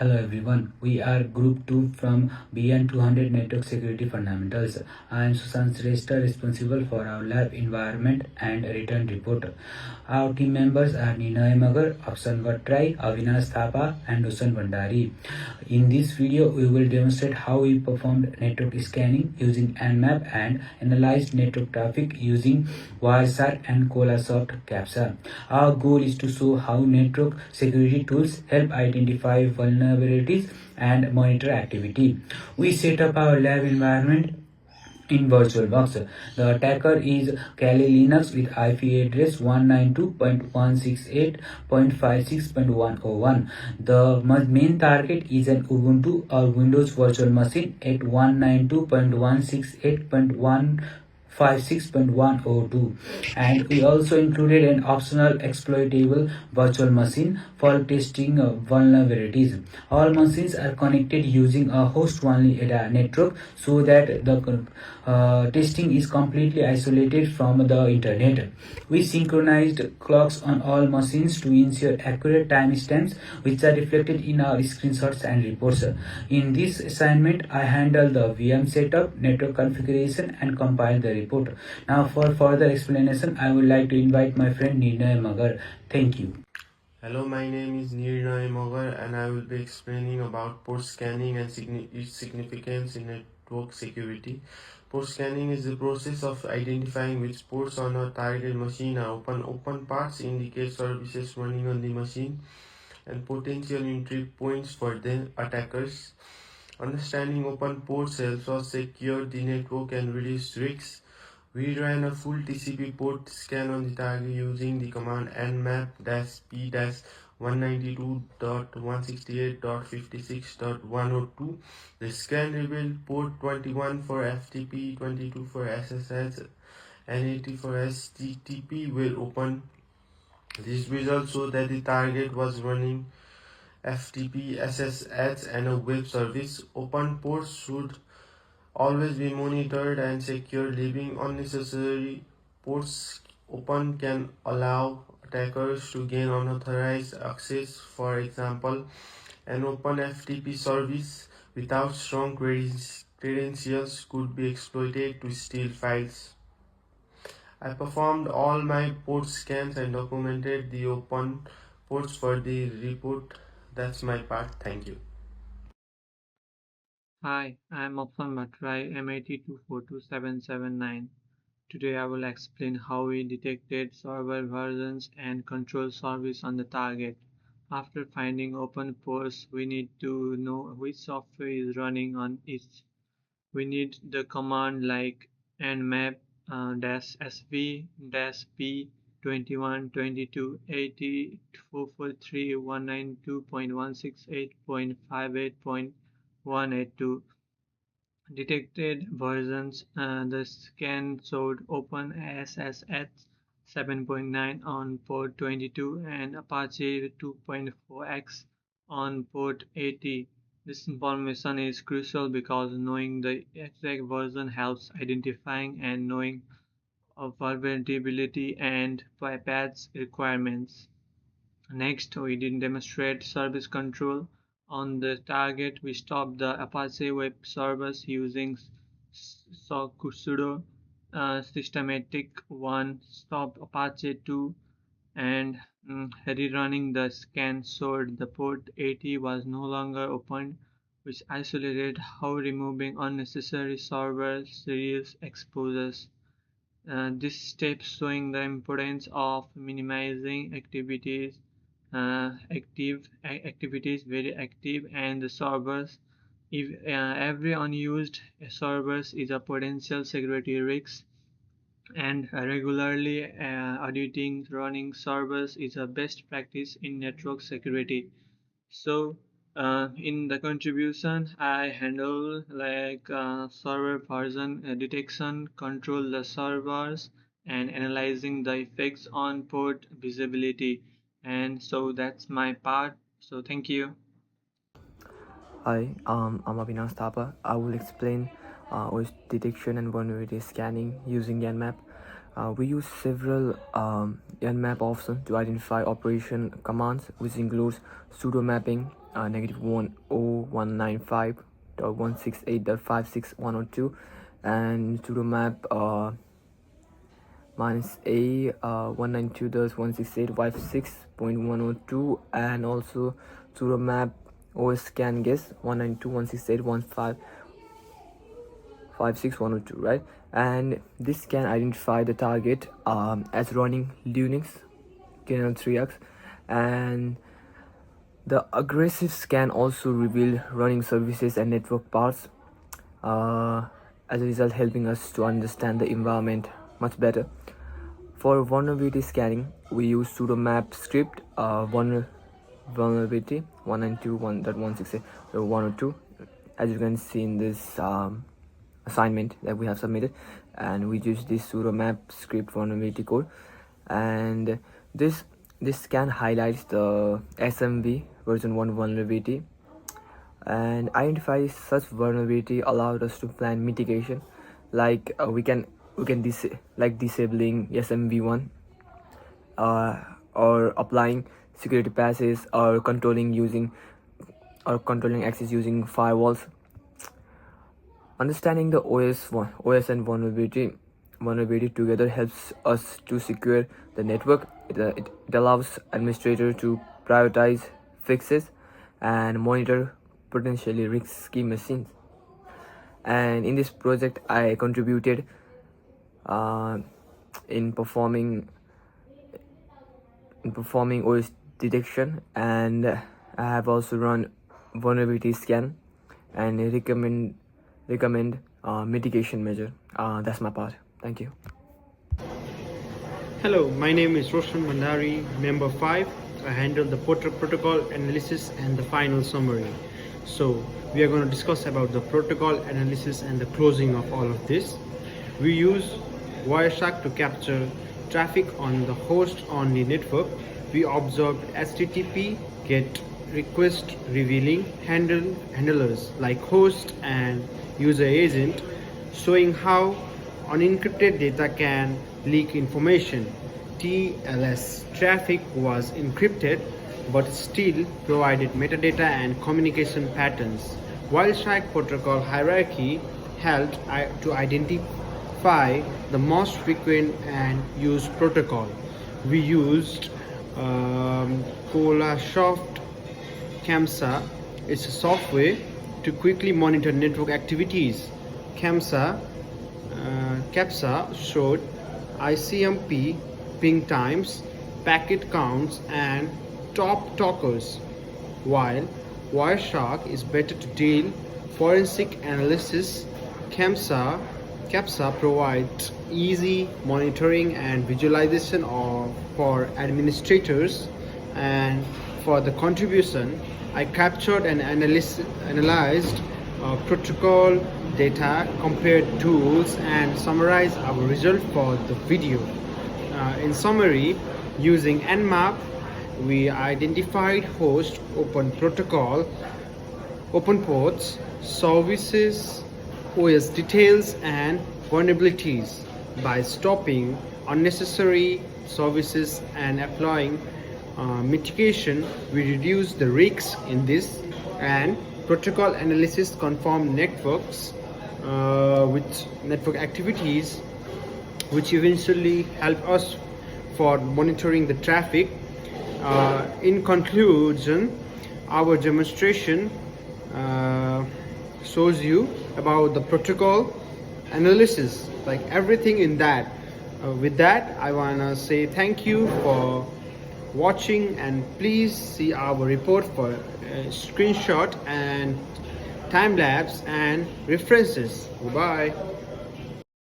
Hello everyone, we are Group 2 from BN-200 Network Security Fundamentals. I am Sushant Shrestha, responsible for our lab environment and return report. Our team members are Nina Magar, Afsan Vatrai, Avinash Thapa and Dusan Bandari. In this video, we will demonstrate how we performed network scanning using Nmap and analyzed network traffic using Wireshark and Colasoft Captcha. Our goal is to show how network security tools help identify vulnerabilities and monitor activity. We set up our lab environment in VirtualBox. The attacker is Kali Linux with IP address 192.168.56.101. The main target is an Ubuntu or Windows virtual machine at 192.168.156.102, and we also included an optional exploitable virtual machine for testing vulnerabilities. All machines are connected using a host-only network so that the testing is completely isolated from the internet. We synchronized clocks on all machines to ensure accurate timestamps, which are reflected in our screenshots and reports. In this assignment, I handled the VM setup, network configuration, and compiled the report. Now, for further explanation, I would like to invite my friend Nina Magar. Thank you. Hello, my name is Nirnay Mogar and I will be explaining about port scanning and its significance in network security. Port scanning is the process of identifying which ports on a target machine are open. Open parts indicate services running on the machine and potential entry points for the attackers. Understanding open ports helps us secure the network and reduce risks. We ran a full TCP port scan on the target using the command nmap-p-192.168.56.102. The scan revealed port 21 for FTP, 22 for SSH, and 80 for HTTP were open. These results show that the target was running FTP, SSH, and a web service. Open ports should always be monitored and secured. Leaving unnecessary ports open can allow attackers to gain unauthorized access. For example, an open FTP service without strong credentials could be exploited to steal files. I performed all my port scans and documented the open ports for the report. That's my part. Thank you. Hi, I am Afsan Vatrai, M82427779. Today I will explain how we detected server versions and control service on the target. After finding open ports, we need to know which software is running on each. We need the command like nmap -sv -p 21 22 80 443 192.168.58.182 detected versions. The scan showed OpenSSH 7.9 on port 22 and Apache 2.4x on port 80. This information is crucial because knowing the exact version helps identifying and knowing of vulnerability and patch requirements. Next, we did demonstrate service control. On the target, we stopped the Apache web servers using sudo systematic 1 stopped Apache 2 and rerunning the scan showed the port 80 was no longer open, which isolated how removing unnecessary server serious exposures. This step showing the importance of minimizing activities very active and the servers. If every unused servers is a potential security risk, and regularly auditing running servers is a best practice in network security. So in the contribution, I handle like server version detection, control the servers, and analyzing the effects on port visibility. And so that's my part. So thank you. Hi, I'm Avinash Thapa. I will explain OS detection and vulnerability scanning using Nmap. We use several nmap options to identify operation commands, which includes sudo mapping -10195.168.56102 and sudo map -a 192.168.56.102 and also sudo map os scan guess 192.168.155.6102, right? And this can identify the target as running Linux kernel 3x, and the aggressive scan also reveal running services and network parts, as a result helping us to understand the environment much better. For vulnerability scanning, we use sudo map script vulnerability 192.168.102, as you can see in this assignment that we have submitted, and we use this sudo map script vulnerability code, and this scan highlights the SMV version 1 vulnerability and identify such vulnerability allowed us to plan mitigation, like we can disabling SMV1 or applying security patches or controlling access using firewalls. Understanding the OS and vulnerability together helps us to secure the network. It allows administrators to prioritize fixes and monitor potentially risky machines. And in this project, I contributed in performing OS detection, and I have also run vulnerability scan and recommend mitigation measure. That's my part. Thank you. Hello, my name is Roshan Mandari, member 5. I handle the protocol analysis and the final summary. So we are going to discuss about the protocol analysis and the closing of all of this. We use Wireshark to capture traffic on the host on the network. We observed HTTP GET request revealing handlers like host and user agent, showing how unencrypted data can leak information. TLS traffic was encrypted but still provided metadata and communication patterns. Wireshark protocol hierarchy helped to identify the most frequent and used protocol. We used Colasoft CAMSA. It's a software to quickly monitor network activities. CAPSA showed ICMP, ping times, packet counts, and top talkers, while Wireshark is better to deal forensic analysis. CAPSA provides easy monitoring and visualization for administrators. And for the contribution, I captured and analyzed protocol data, compared tools, and summarized our result for the video. In summary, using Nmap, we identified host, open protocol, open ports, services, OS details, and vulnerabilities. By stopping unnecessary services and applying mitigation, we reduce the risks in this. And protocol analysis confirm networks with network activities, which eventually help us for monitoring the traffic. In conclusion, our demonstration shows you about the protocol analysis, like everything in that. With that, I wanna say thank you for watching, and please see our report for screenshot and time lapse and references. Goodbye.